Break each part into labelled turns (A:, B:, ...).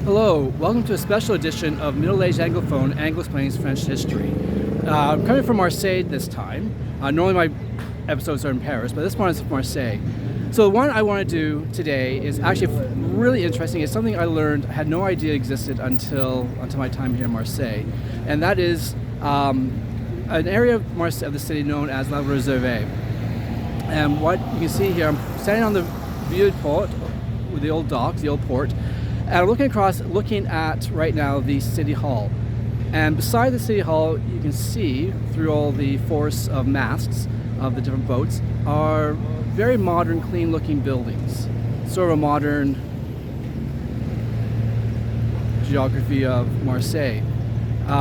A: Hello, welcome to a special edition of Middle-Aged Anglophone Anglosplains French History. I'm coming from Marseille this time. Normally my episodes are in Paris, but this one is from Marseille. So the one I want to do today is actually really interesting. It's something I learned, I had no idea existed until my time here in Marseille. And that is an area of Marseille, of the city known as La Réserve. And what you can see here, I'm standing on the Vieux Port, with the old docks, the old port, and I'm looking at right now the City Hall. And beside the City Hall, you can see through all the forests of masts of the different boats are very modern, clean-looking buildings. Sort of a modern geography of Marseille,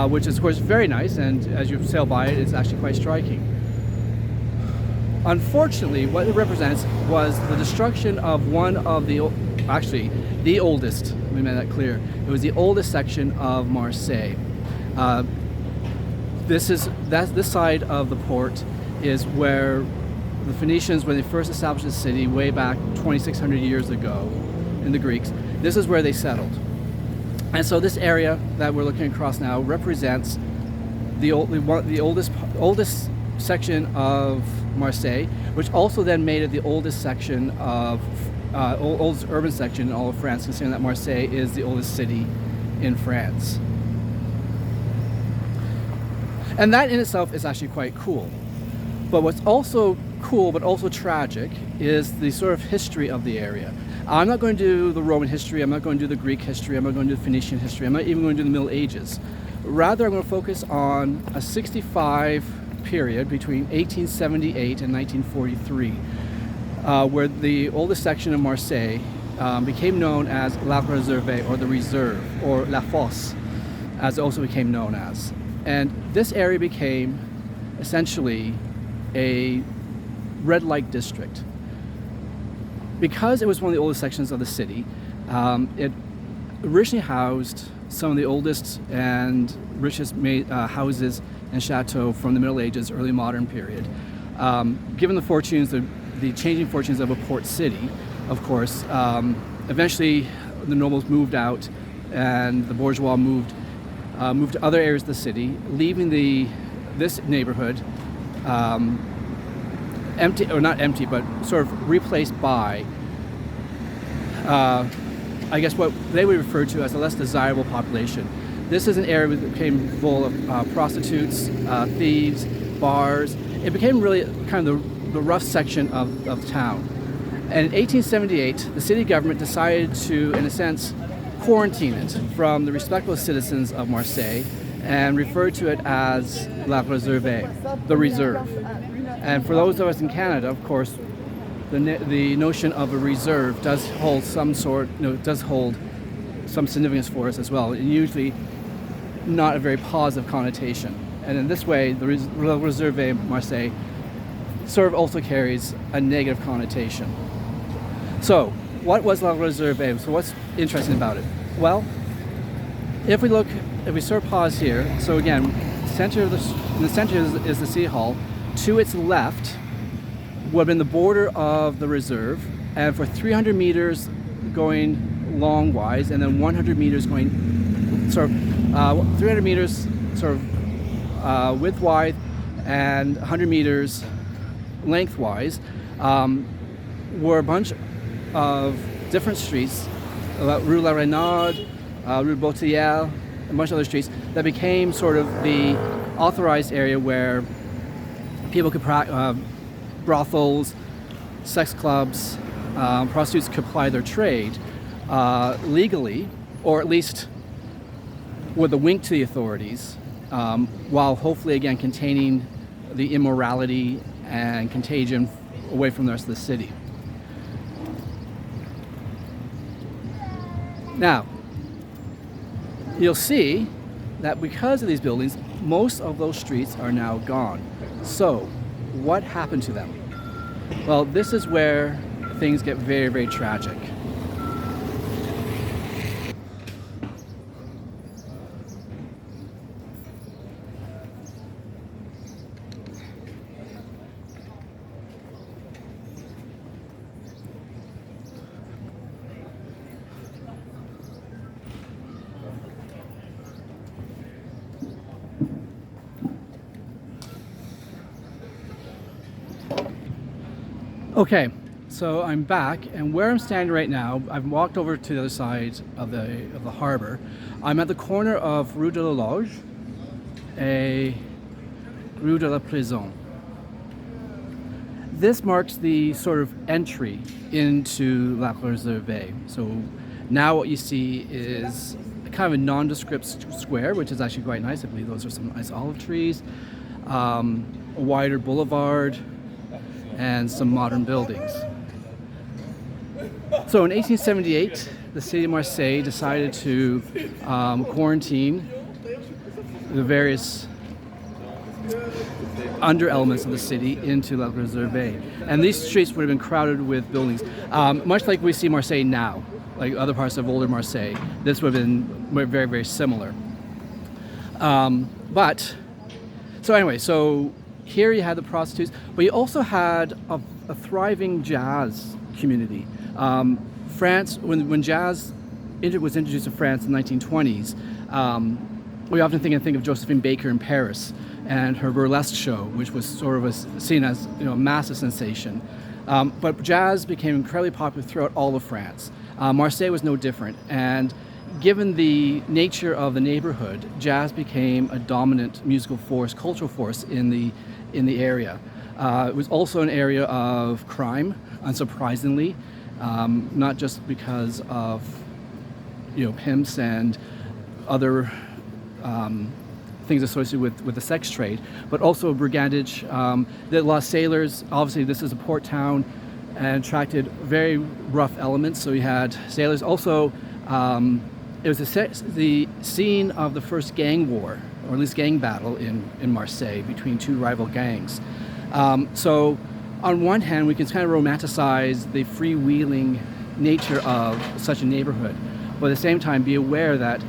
A: which is of course very nice, and as you sail by it, it's actually quite striking. Unfortunately, what it represents was the destruction of one of the oldest, let me make that clear. It was the oldest section of Marseille. This side of the port is where the Phoenicians, when they first established the city way back 2,600 years ago, in the Greeks, this is where they settled. And so this area that we're looking across now represents the oldest section of Marseille, which also then made it the oldest section of oldest urban section in all of France, considering that Marseille is the oldest city in France. And that in itself is actually quite cool. But what's also cool but also tragic is the sort of history of the area. I'm not going to do the Roman history, I'm not going to do the Greek history, I'm not going to do the Phoenician history, I'm not even going to do the Middle Ages. Rather, I'm going to focus on a 65 period between 1878 and 1943, where the oldest section of Marseille became known as La Réserve, or the Reserve, or La Fosse, as it also became known as. And this area became essentially a red light district. Because it was one of the oldest sections of the city, it originally housed some of the oldest and richest houses and chateaux from the Middle Ages, early modern period. Given the fortunes, the changing fortunes of a port city, of course, eventually the nobles moved out and the bourgeois moved to other areas of the city, leaving this neighborhood empty, or not empty, but sort of replaced by I guess what they would refer to as a less desirable population. This is an area that became full of prostitutes, thieves, bars. It became really kind of the rough section of town. And in 1878, the city government decided to, in a sense, quarantine it from the respectable citizens of Marseille and referred to it as La Réserve, the reserve. And for those of us in Canada, of course, the notion of a reserve does hold some significance for us as well, and usually not a very positive connotation. And in this way, the La Réserve Marseille sort of also carries a negative connotation. So, what was La Réserve? So what's interesting about it? Well, if we sort of pause here, so again, in the center is the City Hall. To its left would have been the border of the reserve, and for 300 meters going long-wise, and then 100 meters going 300 meters sort of width-wide, and 100 meters lengthwise, were a bunch of different streets, Rue La Renaud, Rue Botilliel, a bunch of other streets that became sort of the authorized area where people could brothels, sex clubs, prostitutes could ply their trade legally, or at least with a wink to the authorities, while hopefully again containing the immorality and contagion away from the rest of the city. Now, you'll see that because of these buildings, most of those streets are now gone. So, what happened to them? Well, this is where things get very, very tragic. Okay, so I'm back, and where I'm standing right now, I've walked over to the other side of the harbor. I'm at the corner of Rue de la Loge and Rue de la Prison. This marks the sort of entry into La Réserve. So now what you see is kind of a nondescript square, which is actually quite nice. I believe those are some nice olive trees, a wider boulevard, and some modern buildings. So in 1878, the city of Marseille decided to quarantine the various under elements of the city into La Réserve. And these streets would have been crowded with buildings, much like we see Marseille now, like other parts of older Marseille. This would have been very, very similar. So here you had the prostitutes, but you also had a thriving jazz community. France, when jazz was introduced to France in the 1920s, we often think of Josephine Baker in Paris and her burlesque show, which was sort of seen as a massive sensation. But jazz became incredibly popular throughout all of France. Marseille was no different, and given the nature of the neighborhood, jazz became a dominant musical force, cultural force in the area. It was also an area of crime, unsurprisingly, not just because of pimps and other things associated with the sex trade, but also brigandage. The La Sailors, obviously this is a port town, and attracted very rough elements. So you had sailors. Also, it was the scene of the first gang war, or at least gang battle in Marseille between two rival gangs. So on one hand, we can kind of romanticize the freewheeling nature of such a neighborhood, but at the same time be aware that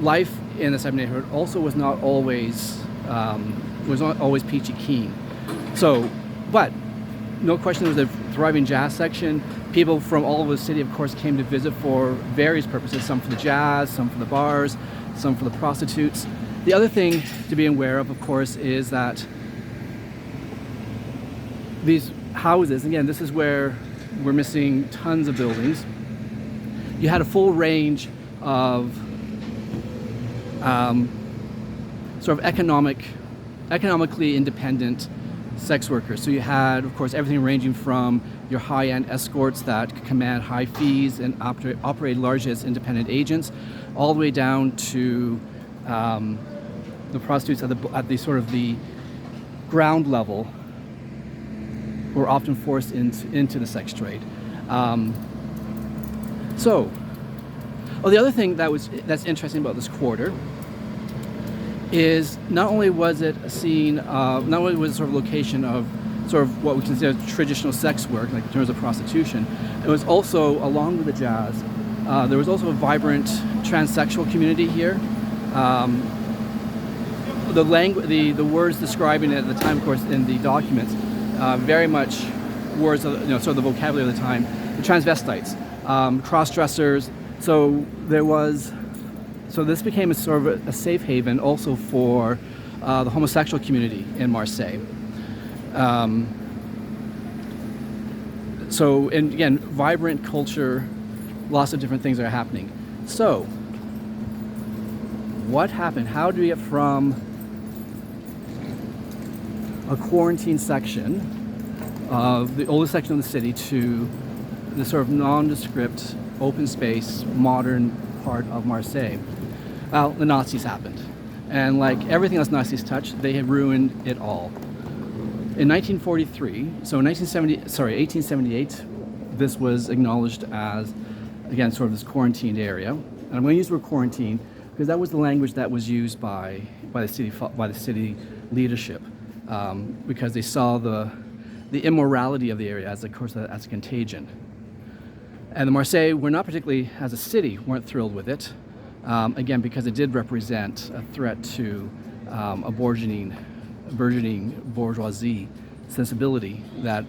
A: life in this type of neighborhood also was not always peachy keen. So, but no question, there was a thriving jazz section. People from all over the city, of course, came to visit for various purposes, some for the jazz, some for the bars, some for the prostitutes. The other thing to be aware of course, is that these houses, again, this is where we're missing tons of buildings. You had a full range of sort of economically independent sex workers. So you had, of course, everything ranging from your high-end escorts that command high fees and operate largely as independent agents, all the way down to the prostitutes at the sort of the ground level were often forced into the sex trade. The other thing that's interesting about this quarter is not only was it a scene of, not only was it sort of location of sort of what we consider traditional sex work, like in terms of prostitution, it was also, along with the jazz, there was also a vibrant transsexual community here. The words describing it at the time, of course, in the documents, very much words of, sort of the vocabulary of the time. The transvestites, cross-dressers. So this became a sort of a safe haven also for the homosexual community in Marseille. And again, vibrant culture, lots of different things are happening. So, what happened? How do we get from a quarantine section of the oldest section of the city to the sort of nondescript, open space, modern part of Marseille? Well, the Nazis happened. And like everything else Nazis touched, they had ruined it all. In 1943, so in 1878, this was acknowledged as, again, sort of this quarantined area. And I'm going to use the word quarantine because that was the language that was used by the city leadership, because they saw the immorality of the area as a contagion. And the Marseille were not particularly, as a city, weren't thrilled with it. Again, because it did represent a threat to a burgeoning bourgeoisie sensibility that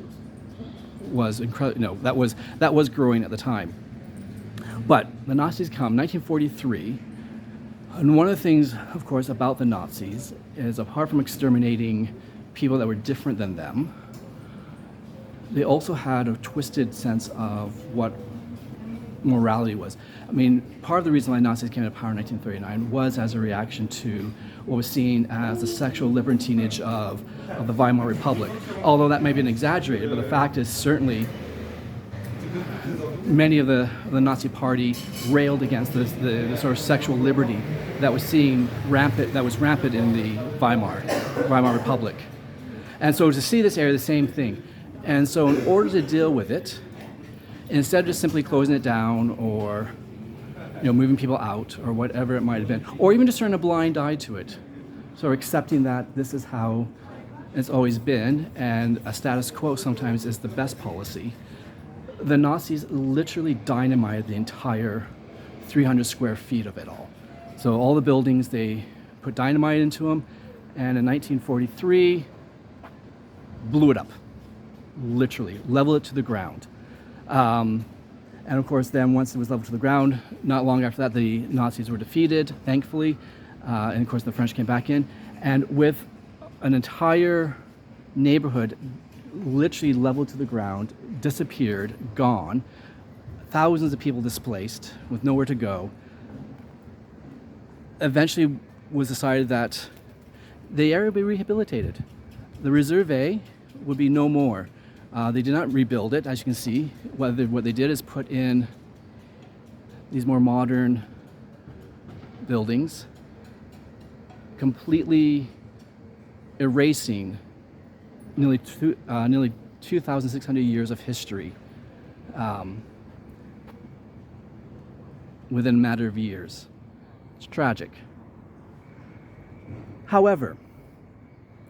A: was that was growing at the time. But the Nazis come 1943, and one of the things, of course, about the Nazis is, apart from exterminating people that were different than them, they also had a twisted sense of what morality was. I mean, part of the reason why Nazis came to power in 1939 was as a reaction to what was seen as the sexual libertinage of the Weimar Republic. Although that may have been exaggerated, but the fact is certainly many of the Nazi Party railed against the sort of sexual liberty that was rampant in the Weimar Republic. And so to see this area, the same thing. And so in order to deal with it, instead of just simply closing it down or moving people out or whatever it might have been, or even just turning a blind eye to it, so accepting that this is how it's always been and a status quo sometimes is the best policy, the Nazis literally dynamited the entire 300 square feet of it all. So all the buildings, they put dynamite into them, and in 1943, blew it up, literally, leveled it to the ground. And of course, then once it was leveled to the ground, not long after that, the Nazis were defeated, thankfully, and of course the French came back in, and with an entire neighborhood literally leveled to the ground, disappeared, gone, thousands of people displaced with nowhere to go, eventually was decided that the area would be rehabilitated. The Reserve would be no more. They did not rebuild it, as you can see. What they did is put in these more modern buildings, completely erasing nearly 2,600 years of history within a matter of years. It's tragic. However,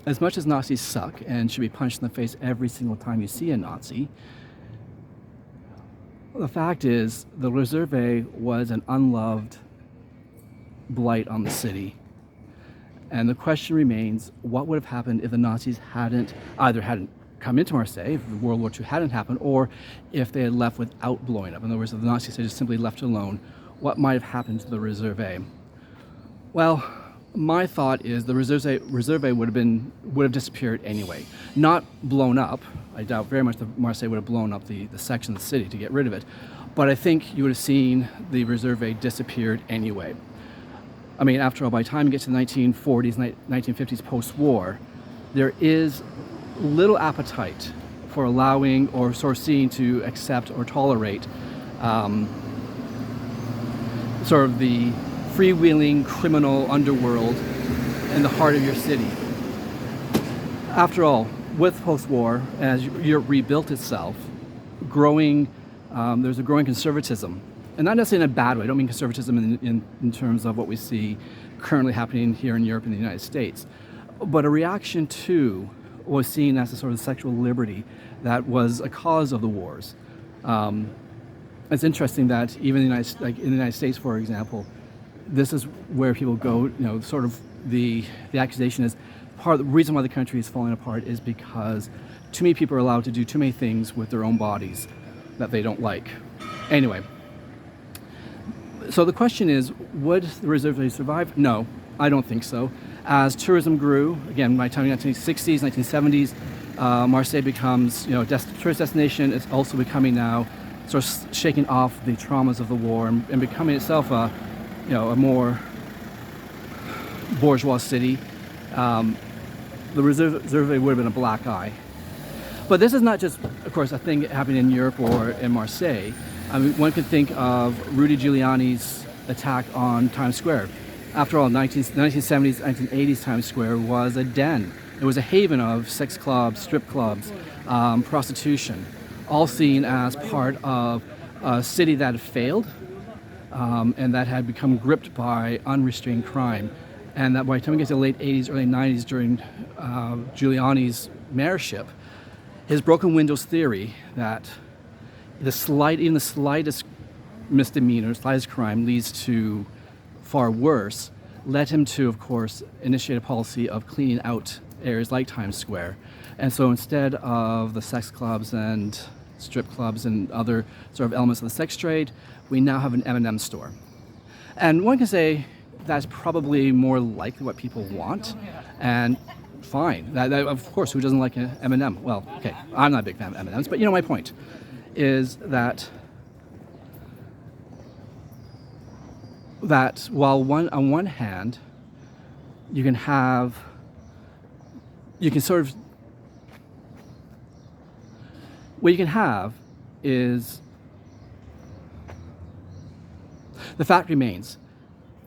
A: as much as Nazis suck and should be punched in the face every single time you see a Nazi, the fact is the Reserve was an unloved blight on the city. And the question remains, what would have happened if the Nazis hadn't come into Marseille, if World War II hadn't happened, or if they had left without blowing up? In other words, if the Nazis had just simply left alone, what might have happened to the Reserve? Well, my thought is the Reserve would have disappeared anyway. Not blown up. I doubt very much that Marseille would have blown up the section of the city to get rid of it. But I think you would have seen the Reserve disappeared anyway. I mean, after all, by the time you get to the 1940s, 1950s post-war, there is little appetite for allowing or sort of seeing to accept or tolerate sort of the freewheeling criminal underworld in the heart of your city. After all, with post-war, as Europe rebuilt itself, there's a growing conservatism. And not necessarily in a bad way. I don't mean conservatism in terms of what we see currently happening here in Europe and the United States, but a reaction to what was seen as a sort of sexual liberty that was a cause of the wars. It's interesting that even in the United States, for example, this is where people go, sort of the accusation is part of the reason why the country is falling apart is because too many people are allowed to do too many things with their own bodies that they don't like. Anyway, so the question is, would the Reserve survive? No, I don't think so. As tourism grew, again, by the time 1960s, 1970s, Marseille becomes, a tourist destination. It's also becoming now sort of shaking off the traumas of the war and becoming itself a more bourgeois city. The Reserve would have been a black eye. But this is not just, of course, a thing happening in Europe or in Marseille. I mean, one could think of Rudy Giuliani's attack on Times Square. After all, 1970s, 1980s Times Square was a den. It was a haven of sex clubs, strip clubs, prostitution, all seen as part of a city that had failed and that had become gripped by unrestrained crime. And that by the time we get to the late 80s, early 90s, during Giuliani's mayorship, his broken windows theory that even the slightest misdemeanor, slightest crime leads to far worse, led him to, of course, initiate a policy of cleaning out areas like Times Square. And so instead of the sex clubs and strip clubs and other sort of elements of the sex trade, we now have an M&M store. And one can say that's probably more likely what people want. And fine. Of course, who doesn't like M&M? Well, okay, I'm not a big fan of M&Ms, but you know my point is that while on one hand you can sort of, what you can have is, the fact remains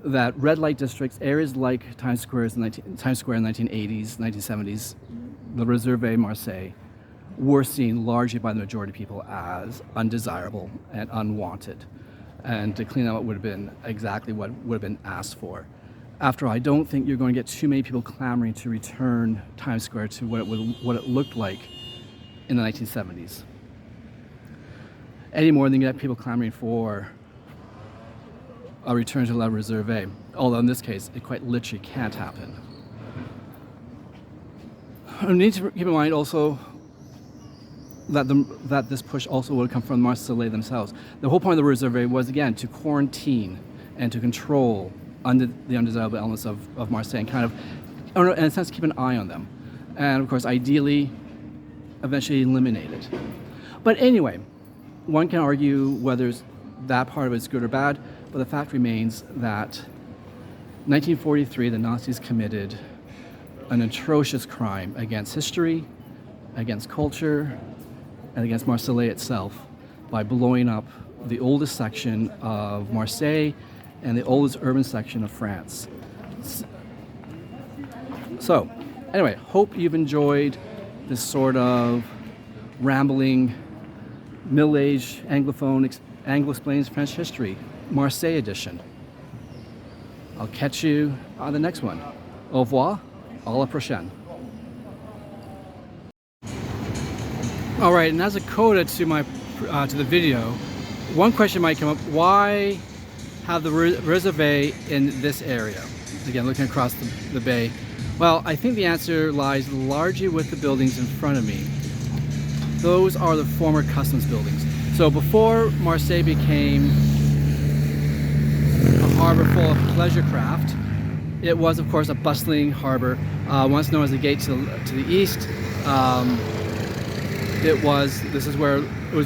A: that red light districts, areas like Times Square in the 1980s, 1970s, the Réserve Marseille, were seen largely by the majority of people as undesirable and unwanted. And to clean them up would have been exactly what would have been asked for. After all, I don't think you're going to get too many people clamoring to return Times Square to what it looked like in the 1970s. Any more than you get people clamoring for a return to La Réserve, although in this case, it quite literally can't happen. You need to keep in mind also that this push also would come from Marseillais themselves. The whole point of the Réserve was, again, to quarantine and to control the undesirable elements of Marseille and kind of, in a sense, keep an eye on them. And of course, ideally, eventually eliminate it. But anyway, one can argue whether that part of it is good or bad, but the fact remains that 1943, the Nazis committed an atrocious crime against history, against culture, and against Marseille itself by blowing up the oldest section of Marseille and the oldest urban section of France. So, anyway, hope you've enjoyed this sort of rambling, middle-aged Anglophone Anglosplains French history, Marseille edition. I'll catch you on the next one. Au revoir, à la prochaine. All right, and as a coda to the video, one question might come up: why have the Réserve in this area? Again, looking across the bay. Well, I think the answer lies largely with the buildings in front of me. Those are the former customs buildings. So before Marseille became a harbor full of pleasure craft, it was, of course, a bustling harbor, once known as the gate to the east. It was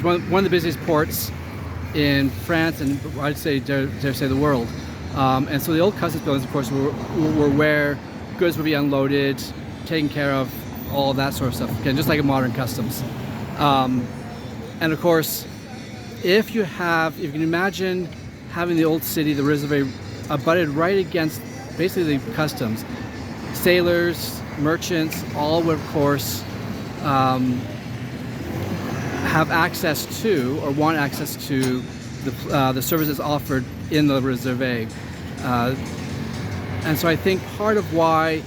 A: one of the busiest ports in France, and I'd say, dare say, the world. And so the old customs buildings, of course, were where goods would be unloaded, taken care of, all of that sort of stuff. Again, just like a modern customs. And of course, if you can imagine having the old city, the Réserve, abutted right against basically the customs, sailors, merchants, all would, of course, have access to, or want access to, the services offered in the Réserve. And so I think part of why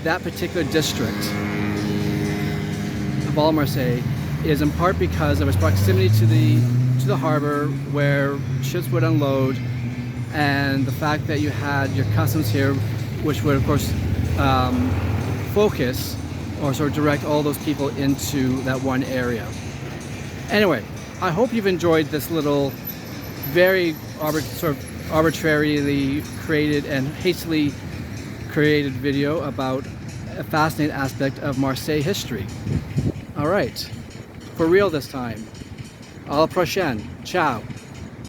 A: that particular district of all Marseille is in part because of its proximity to the harbor where ships would unload, and the fact that you had your customs here, which would, of course, focus or sort of direct all those people into that one area. Anyway, I hope you've enjoyed this little, very arbitrarily created and hastily created video about a fascinating aspect of Marseille history. All right, for real this time. À la prochaine. Ciao.